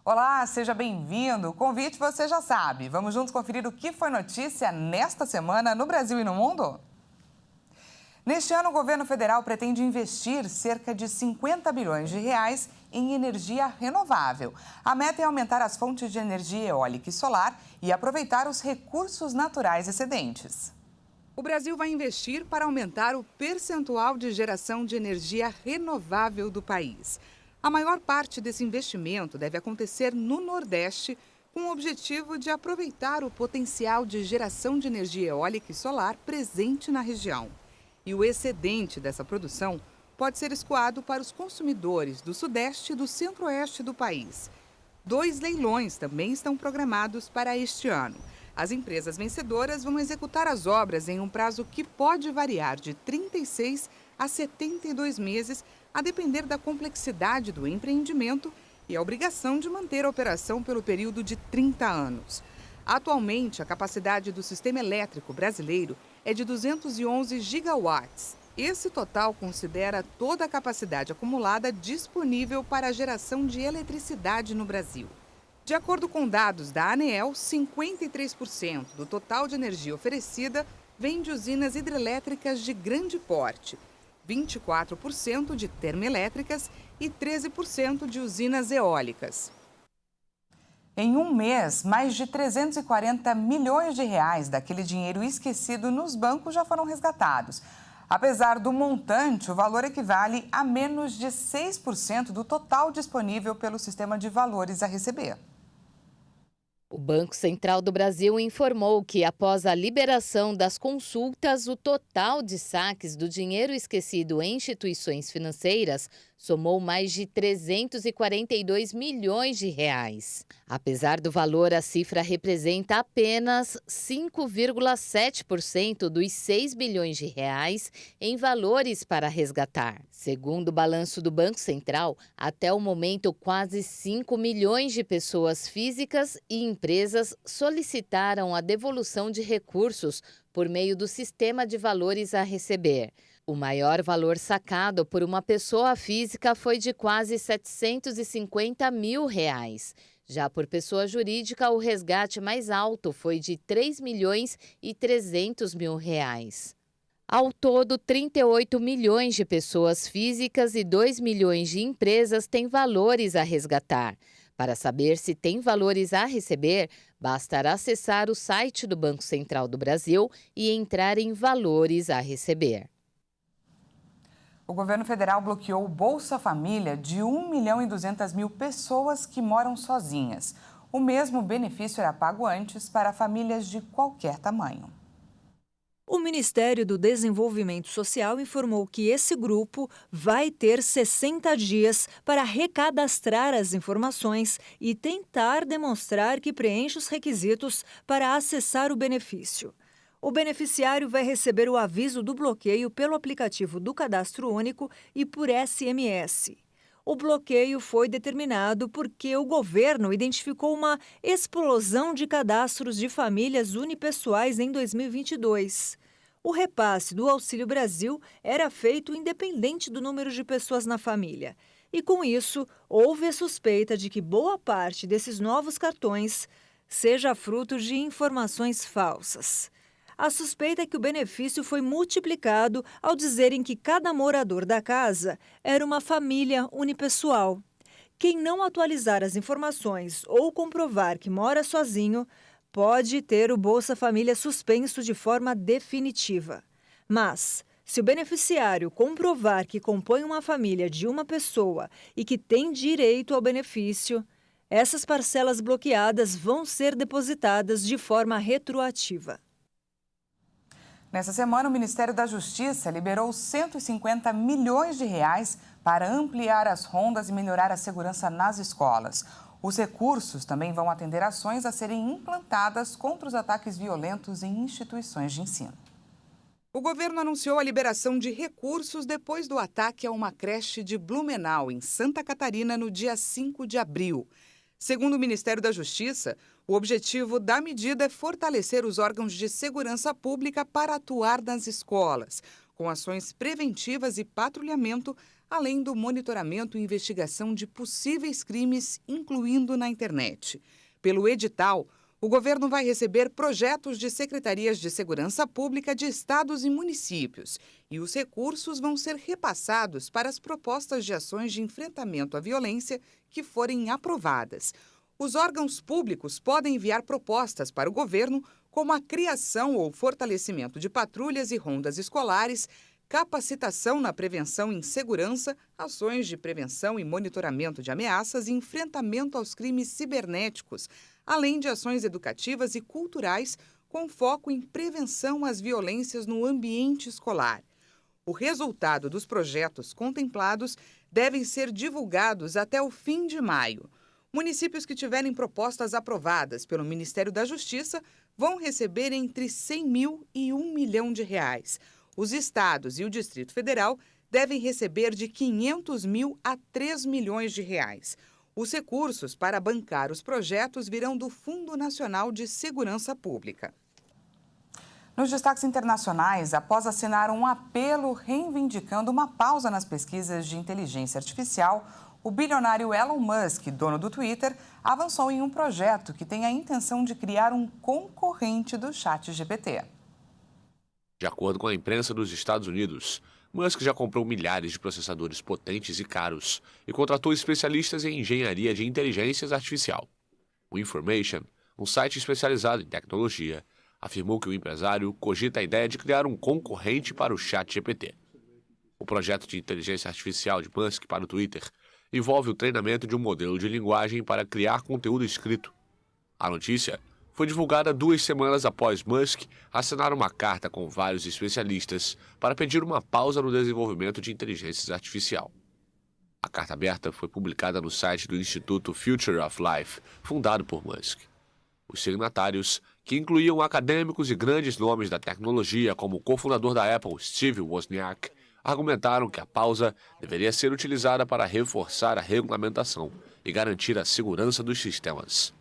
Olá, seja bem-vindo. O convite você já sabe. Vamos juntos conferir o que foi notícia nesta semana no Brasil e no mundo? Neste ano, o governo federal pretende investir cerca de 50 bilhões de reais em energia renovável. A meta é aumentar as fontes de energia eólica e solar e aproveitar os recursos naturais excedentes. O Brasil vai investir para aumentar o percentual de geração de energia renovável do país. A maior parte desse investimento deve acontecer no Nordeste, com o objetivo de aproveitar o potencial de geração de energia eólica e solar presente na região. E o excedente dessa produção pode ser escoado para os consumidores do Sudeste e do Centro-Oeste do país. 2 leilões também estão programados para este ano. As empresas vencedoras vão executar as obras em um prazo que pode variar de 36 a 72 meses, a depender da complexidade do empreendimento e a obrigação de manter a operação pelo período de 30 anos. Atualmente, a capacidade do sistema elétrico brasileiro é de 211 gigawatts. Esse total considera toda a capacidade acumulada disponível para a geração de eletricidade no Brasil. De acordo com dados da ANEEL, 53% do total de energia oferecida vem de usinas hidrelétricas de grande porte, 24% de termoelétricas e 13% de usinas eólicas. Em um mês, mais de 340 milhões de reais daquele dinheiro esquecido nos bancos já foram resgatados. Apesar do montante, o valor equivale a menos de 6% do total disponível pelo sistema de valores a receber. O Banco Central do Brasil informou que, após a liberação das consultas, o total de saques do dinheiro esquecido em instituições financeiras somou mais de 342 milhões de reais. Apesar do valor, a cifra representa apenas 5,7% dos 6 bilhões de reais em valores para resgatar. Segundo o balanço do Banco Central, até o momento, quase 5 milhões de pessoas físicas e empresas solicitaram a devolução de recursos por meio do sistema de valores a receber. O maior valor sacado por uma pessoa física foi de quase 750 mil reais. Já por pessoa jurídica, o resgate mais alto foi de 3 milhões e 300 mil reais. Ao todo, 38 milhões de pessoas físicas e 2 milhões de empresas têm valores a resgatar. Para saber se tem valores a receber, bastará acessar o site do Banco Central do Brasil e entrar em valores a receber. O governo federal bloqueou o Bolsa Família de 1.200.000 pessoas que moram sozinhas. O mesmo benefício era pago antes para famílias de qualquer tamanho. O Ministério do Desenvolvimento Social informou que esse grupo vai ter 60 dias para recadastrar as informações e tentar demonstrar que preenche os requisitos para acessar o benefício. O beneficiário vai receber o aviso do bloqueio pelo aplicativo do Cadastro Único e por SMS. O bloqueio foi determinado porque o governo identificou uma explosão de cadastros de famílias unipessoais em 2022. O repasse do Auxílio Brasil era feito independente do número de pessoas na família. E, com isso, houve a suspeita de que boa parte desses novos cartões seja fruto de informações falsas. A suspeita é que o benefício foi multiplicado ao dizerem que cada morador da casa era uma família unipessoal. Quem não atualizar as informações ou comprovar que mora sozinho pode ter o Bolsa Família suspenso de forma definitiva. Mas, se o beneficiário comprovar que compõe uma família de uma pessoa e que tem direito ao benefício, essas parcelas bloqueadas vão ser depositadas de forma retroativa. Nessa semana, o Ministério da Justiça liberou 150 milhões de reais para ampliar as rondas e melhorar a segurança nas escolas. Os recursos também vão atender ações a serem implantadas contra os ataques violentos em instituições de ensino. O governo anunciou a liberação de recursos depois do ataque a uma creche de Blumenau, em Santa Catarina, no dia 5 de abril. Segundo o Ministério da Justiça, o objetivo da medida é fortalecer os órgãos de segurança pública para atuar nas escolas, com ações preventivas e patrulhamento, além do monitoramento e investigação de possíveis crimes, incluindo na internet. Pelo edital, o governo vai receber projetos de secretarias de segurança pública de estados e municípios, e os recursos vão ser repassados para as propostas de ações de enfrentamento à violência que forem aprovadas. Os órgãos públicos podem enviar propostas para o governo, como a criação ou fortalecimento de patrulhas e rondas escolares, capacitação na prevenção em segurança, ações de prevenção e monitoramento de ameaças e enfrentamento aos crimes cibernéticos, além de ações educativas e culturais com foco em prevenção às violências no ambiente escolar. O resultado dos projetos contemplados devem ser divulgados até o fim de maio. Municípios que tiverem propostas aprovadas pelo Ministério da Justiça vão receber entre 100 mil e R$1 milhão. Os estados e o Distrito Federal devem receber de 500 mil a 3 milhões de reais. Os recursos para bancar os projetos virão do Fundo Nacional de Segurança Pública. Nos destaques internacionais, após assinar um apelo reivindicando uma pausa nas pesquisas de inteligência artificial, o bilionário Elon Musk, dono do Twitter, avançou em um projeto que tem a intenção de criar um concorrente do ChatGPT. De acordo com a imprensa dos Estados Unidos, Musk já comprou milhares de processadores potentes e caros e contratou especialistas em engenharia de inteligência artificial. O Information, um site especializado em tecnologia, afirmou que o empresário cogita a ideia de criar um concorrente para o ChatGPT. O projeto de inteligência artificial de Musk para o Twitter envolve o treinamento de um modelo de linguagem para criar conteúdo escrito. A notícia foi divulgada 2 semanas após Musk assinar uma carta com vários especialistas para pedir uma pausa no desenvolvimento de inteligência artificial. A carta aberta foi publicada no site do Instituto Future of Life, fundado por Musk. Os signatários, que incluíam acadêmicos e grandes nomes da tecnologia, como o cofundador da Apple, Steve Wozniak, argumentaram que a pausa deveria ser utilizada para reforçar a regulamentação e garantir a segurança dos sistemas.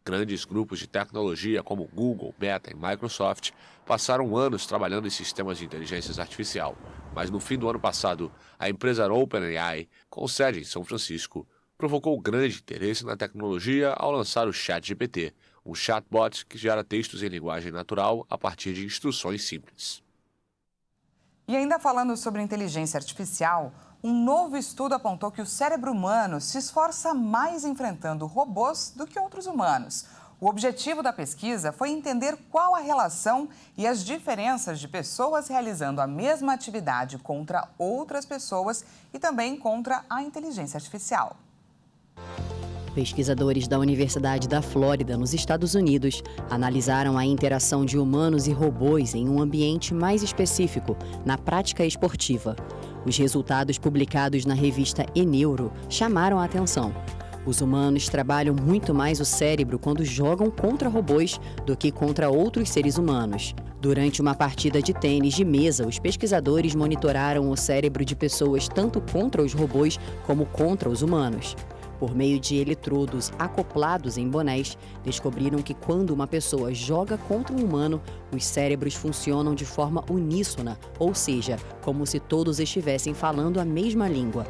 Grandes grupos de tecnologia como Google, Meta e Microsoft passaram anos trabalhando em sistemas de inteligência artificial, mas no fim do ano passado, a empresa OpenAI, com sede em São Francisco, provocou grande interesse na tecnologia ao lançar o ChatGPT, um chatbot que gera textos em linguagem natural a partir de instruções simples. E ainda falando sobre inteligência artificial, um novo estudo apontou que o cérebro humano se esforça mais enfrentando robôs do que outros humanos. O objetivo da pesquisa foi entender qual a relação e as diferenças de pessoas realizando a mesma atividade contra outras pessoas e também contra a inteligência artificial. Pesquisadores da Universidade da Flórida, nos Estados Unidos, analisaram a interação de humanos e robôs em um ambiente mais específico, na prática esportiva. Os resultados publicados na revista eNeuro chamaram a atenção. Os humanos trabalham muito mais o cérebro quando jogam contra robôs do que contra outros seres humanos. Durante uma partida de tênis de mesa, os pesquisadores monitoraram o cérebro de pessoas tanto contra os robôs como contra os humanos. Por meio de eletrodos acoplados em bonés, descobriram que quando uma pessoa joga contra um humano, os cérebros funcionam de forma uníssona, ou seja, como se todos estivessem falando a mesma língua.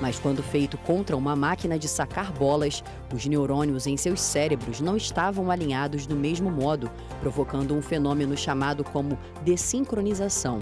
Mas quando feito contra uma máquina de sacar bolas, os neurônios em seus cérebros não estavam alinhados do mesmo modo, provocando um fenômeno chamado como desincronização.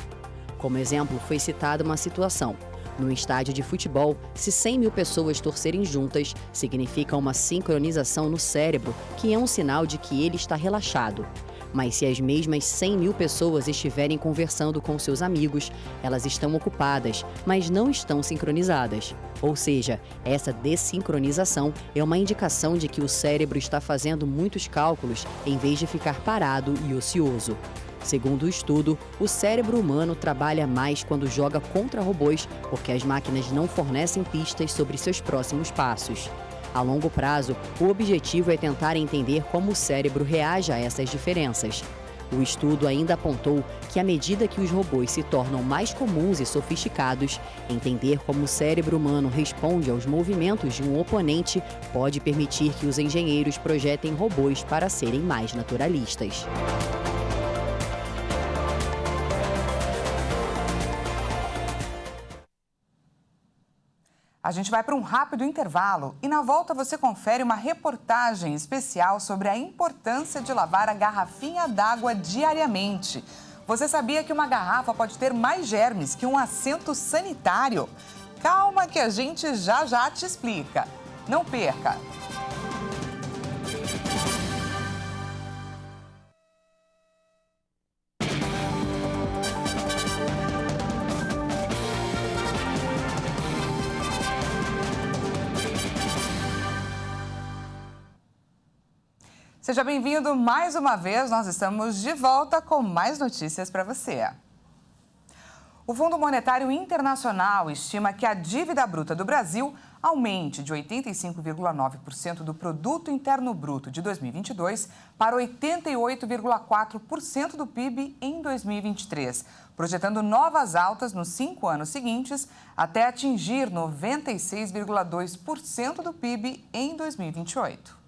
Como exemplo, foi citada uma situação. No estádio de futebol, se 100 mil pessoas torcerem juntas, significa uma sincronização no cérebro, que é um sinal de que ele está relaxado. Mas se as mesmas 100 mil pessoas estiverem conversando com seus amigos, elas estão ocupadas, mas não estão sincronizadas. Ou seja, essa desincronização é uma indicação de que o cérebro está fazendo muitos cálculos em vez de ficar parado e ocioso. Segundo o estudo, o cérebro humano trabalha mais quando joga contra robôs, porque as máquinas não fornecem pistas sobre seus próximos passos. A longo prazo, o objetivo é tentar entender como o cérebro reage a essas diferenças. O estudo ainda apontou que, à medida que os robôs se tornam mais comuns e sofisticados, entender como o cérebro humano responde aos movimentos de um oponente pode permitir que os engenheiros projetem robôs para serem mais naturalistas. A gente vai para um rápido intervalo e na volta você confere uma reportagem especial sobre a importância de lavar a garrafinha d'água diariamente. Você sabia que uma garrafa pode ter mais germes que um assento sanitário? Calma que a gente já te explica. Não perca! Seja bem-vindo mais uma vez, nós estamos de volta com mais notícias para você. O Fundo Monetário Internacional estima que a dívida bruta do Brasil aumente de 85,9% do Produto Interno Bruto de 2022 para 88,4% do PIB em 2023, projetando novas altas nos 5 anos seguintes até atingir 96,2% do PIB em 2028.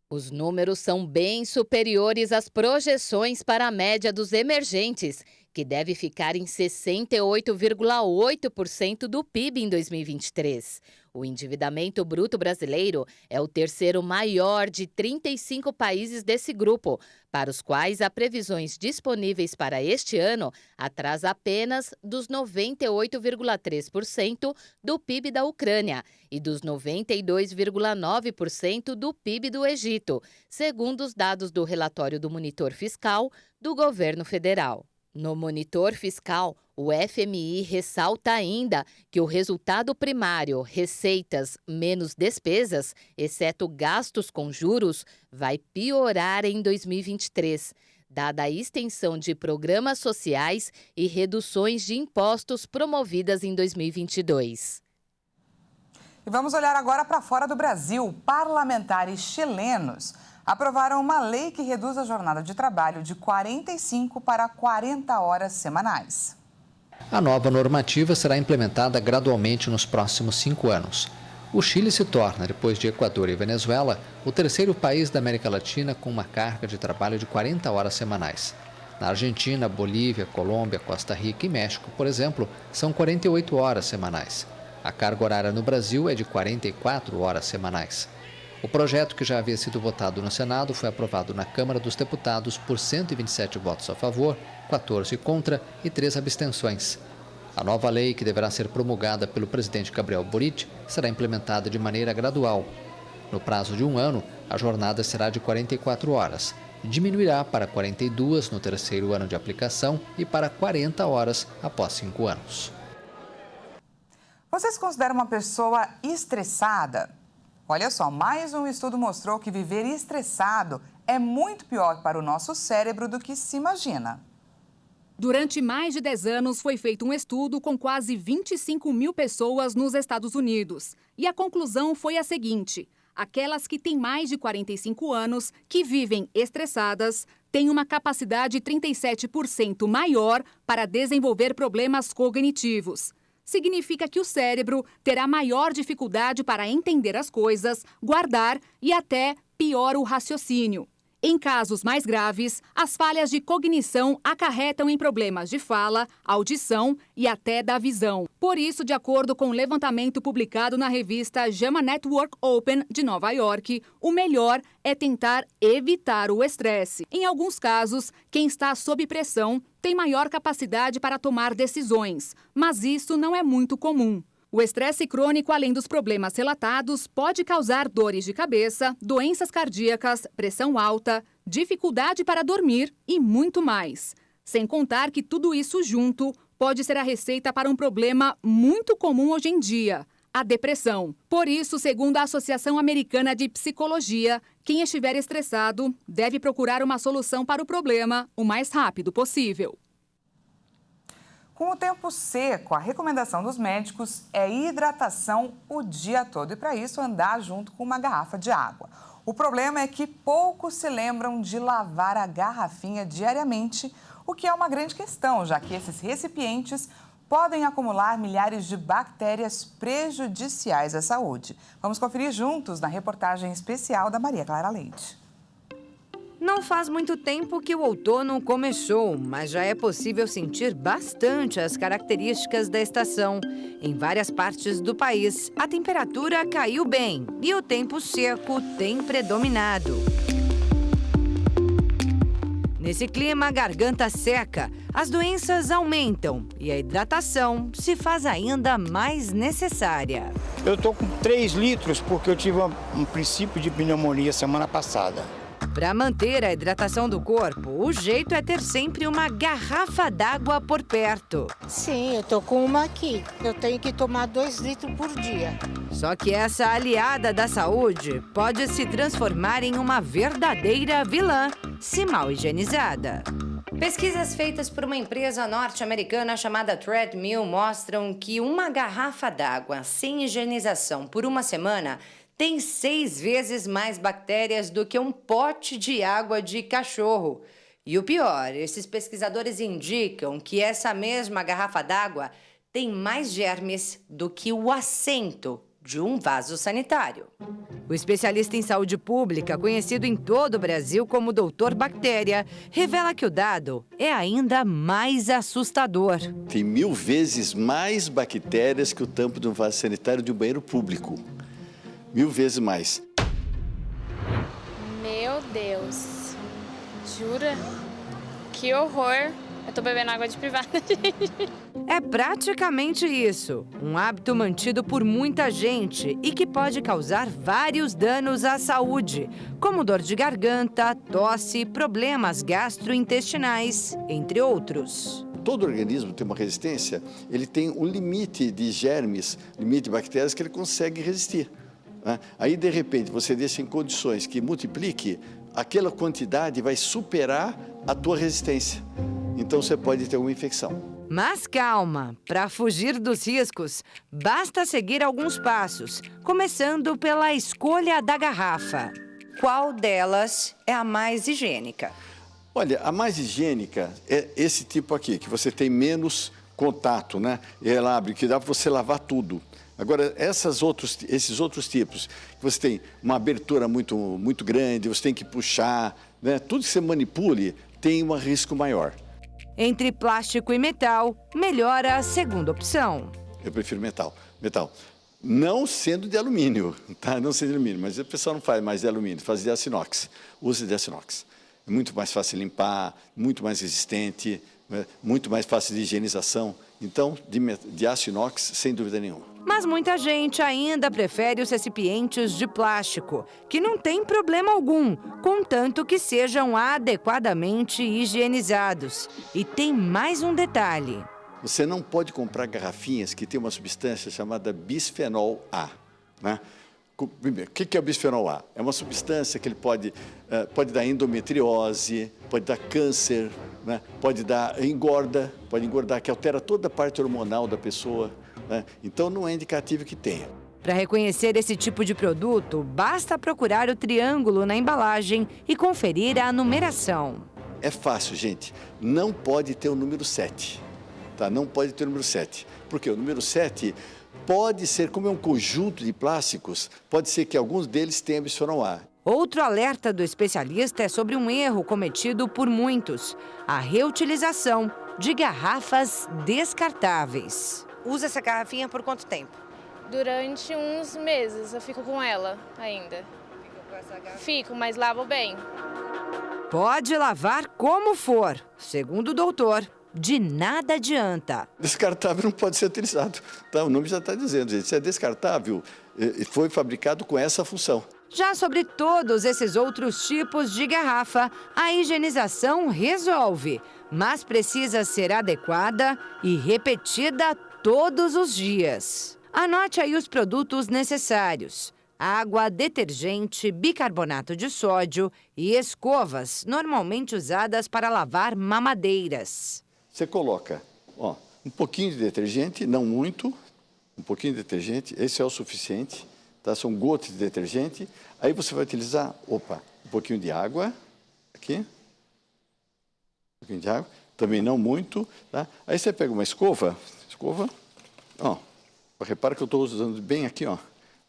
Os números são bem superiores às projeções para a média dos emergentes, que deve ficar em 68,8% do PIB em 2023. O endividamento bruto brasileiro é o terceiro maior de 35 países desse grupo, para os quais há previsões disponíveis para este ano atrás apenas dos 98,3% do PIB da Ucrânia e dos 92,9% do PIB do Egito, segundo os dados do relatório do Monitor Fiscal do governo federal. No Monitor Fiscal, o FMI ressalta ainda que o resultado primário, receitas menos despesas, exceto gastos com juros, vai piorar em 2023, dada a extensão de programas sociais e reduções de impostos promovidas em 2022. E vamos olhar agora para fora do Brasil. Parlamentares chilenos aprovaram uma lei que reduz a jornada de trabalho de 45 para 40 horas semanais. A nova normativa será implementada gradualmente nos próximos 5 anos. O Chile se torna, depois de Equador e Venezuela, o terceiro país da América Latina com uma carga de trabalho de 40 horas semanais. Na Argentina, Bolívia, Colômbia, Costa Rica e México, por exemplo, são 48 horas semanais. A carga horária no Brasil é de 44 horas semanais. O projeto, que já havia sido votado no Senado, foi aprovado na Câmara dos Deputados por 127 votos a favor, 14 contra e 3 abstenções. A nova lei, que deverá ser promulgada pelo presidente Gabriel Boric, será implementada de maneira gradual. No prazo de 1 ano, a jornada será de 44 horas. Diminuirá para 42 no terceiro ano de aplicação e para 40 horas após 5 anos. Você se considera uma pessoa estressada? Olha só, mais um estudo mostrou que viver estressado é muito pior para o nosso cérebro do que se imagina. Durante mais de 10 anos, foi feito um estudo com quase 25 mil pessoas nos Estados Unidos. E a conclusão foi a seguinte: aquelas que têm mais de 45 anos, que vivem estressadas, têm uma capacidade 37% maior para desenvolver problemas cognitivos. Significa que o cérebro terá maior dificuldade para entender as coisas, guardar e até piora o raciocínio. Em casos mais graves, as falhas de cognição acarretam em problemas de fala, audição e até da visão. Por isso, de acordo com um levantamento publicado na revista JAMA Network Open de Nova York, o melhor é tentar evitar o estresse. Em alguns casos, quem está sob pressão tem maior capacidade para tomar decisões, mas isso não é muito comum. O estresse crônico, além dos problemas relatados, pode causar dores de cabeça, doenças cardíacas, pressão alta, dificuldade para dormir e muito mais. Sem contar que tudo isso junto pode ser a receita para um problema muito comum hoje em dia, a depressão. Por isso, segundo a Associação Americana de Psicologia, quem estiver estressado deve procurar uma solução para o problema o mais rápido possível. Com o tempo seco, a recomendação dos médicos é hidratação o dia todo e, para isso, andar junto com uma garrafa de água. O problema é que poucos se lembram de lavar a garrafinha diariamente, o que é uma grande questão, já que esses recipientes podem acumular milhares de bactérias prejudiciais à saúde. Vamos conferir juntos na reportagem especial da Maria Clara Leite. Não faz muito tempo que o outono começou, mas já é possível sentir bastante as características da estação. Em várias partes do país, a temperatura caiu bem e o tempo seco tem predominado. Nesse clima, a garganta seca, as doenças aumentam e a hidratação se faz ainda mais necessária. Eu estou com 3 litros porque eu tive um princípio de pneumonia semana passada. Para manter a hidratação do corpo, o jeito é ter sempre uma garrafa d'água por perto. Sim, eu tô com uma aqui. Eu tenho que tomar 2 litros por dia. Só que essa aliada da saúde pode se transformar em uma verdadeira vilã, se mal higienizada. Pesquisas feitas por uma empresa norte-americana chamada Treadmill mostram que uma garrafa d'água sem higienização por uma semana tem 6 vezes mais bactérias do que um pote de água de cachorro. E o pior, esses pesquisadores indicam que essa mesma garrafa d'água tem mais germes do que o assento de um vaso sanitário. O especialista em saúde pública, conhecido em todo o Brasil como Doutor Bactéria, revela que o dado é ainda mais assustador. Tem 1000 vezes mais bactérias que o tampo de um vaso sanitário de um banheiro público. 1000 vezes mais. Meu Deus. Jura? Que horror. Eu tô bebendo água de privada, gente. É praticamente isso. Um hábito mantido por muita gente e que pode causar vários danos à saúde, como dor de garganta, tosse, problemas gastrointestinais, entre outros. Todo organismo tem uma resistência, ele tem um limite de germes, limite de bactérias que ele consegue resistir. Aí, de repente, você deixa em condições que multiplique, aquela quantidade vai superar a tua resistência. Então, você pode ter uma infecção. Mas calma, para fugir dos riscos, basta seguir alguns passos, começando pela escolha da garrafa. Qual delas é a mais higiênica? Olha, a mais higiênica é esse tipo aqui, que você tem menos contato, né? Ela abre, que dá para você lavar tudo. Agora, esses outros tipos, que você tem uma abertura muito grande, você tem que puxar, né? Tudo que você manipule tem um risco maior. Entre plástico e metal, melhora a segunda opção. Eu prefiro metal. Metal. Não sendo de alumínio, tá? Não sendo de alumínio, mas o pessoal não faz mais de alumínio, faz de aço inox. Use de aço inox. É muito mais fácil de limpar, muito mais resistente, né? Muito mais fácil de higienização. Então, de aço inox, sem dúvida nenhuma. Mas muita gente ainda prefere os recipientes de plástico, que não tem problema algum, contanto que sejam adequadamente higienizados. E tem mais um detalhe. Você não pode comprar garrafinhas que têm uma substância chamada bisfenol A, né? Primeiro, o que é o bisfenol A? É uma substância que ele pode dar endometriose, pode dar câncer, né? Pode engordar, que altera toda a parte hormonal da pessoa, né? Então, não é indicativo que tenha. Para reconhecer esse tipo de produto, basta procurar o triângulo na embalagem e conferir a numeração. É fácil, gente. Não pode ter o número 7. Tá? Não pode ter o número 7. Porque o número 7 pode ser, como é um conjunto de plásticos, pode ser que alguns deles tenham bisfenol A. Outro alerta do especialista é sobre um erro cometido por muitos: a reutilização de garrafas descartáveis. Usa essa garrafinha por quanto tempo? Durante uns meses eu fico com ela ainda. Fica com essa garrafa? Fico, mas lavo bem. Pode lavar como for. Segundo o doutor, de nada adianta. Descartável não pode ser utilizado. Tá? O nome já está dizendo, gente. Se é descartável, foi fabricado com essa função. Já sobre todos esses outros tipos de garrafa, a higienização resolve, mas precisa ser adequada e repetida todos os dias. Anote aí os produtos necessários: água, detergente, bicarbonato de sódio e escovas, normalmente usadas para lavar mamadeiras. Você coloca, um pouquinho de detergente, não muito, um pouquinho de detergente, esse é o suficiente, tá? São gotas de detergente. Aí você vai utilizar, um pouquinho de água, aqui, um pouquinho de água, também não muito, tá? Aí você pega uma escova, repara que eu estou usando bem aqui,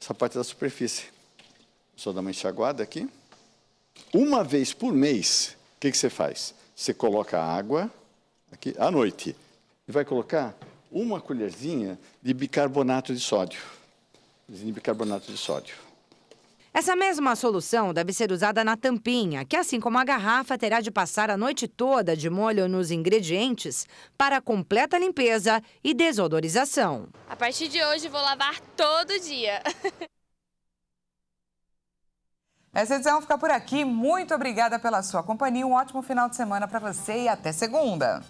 essa parte da superfície. Só dar uma enxaguada aqui, Uma vez por mês, o que você faz? Você coloca água aqui à noite e vai colocar uma colherzinha de bicarbonato de sódio. Essa mesma solução deve ser usada na tampinha, que assim como a garrafa, terá de passar a noite toda de molho nos ingredientes para completa limpeza e desodorização. A partir de hoje vou lavar todo dia. Essa edição fica por aqui. Muito obrigada pela sua companhia. Um ótimo final de semana para você e até segunda.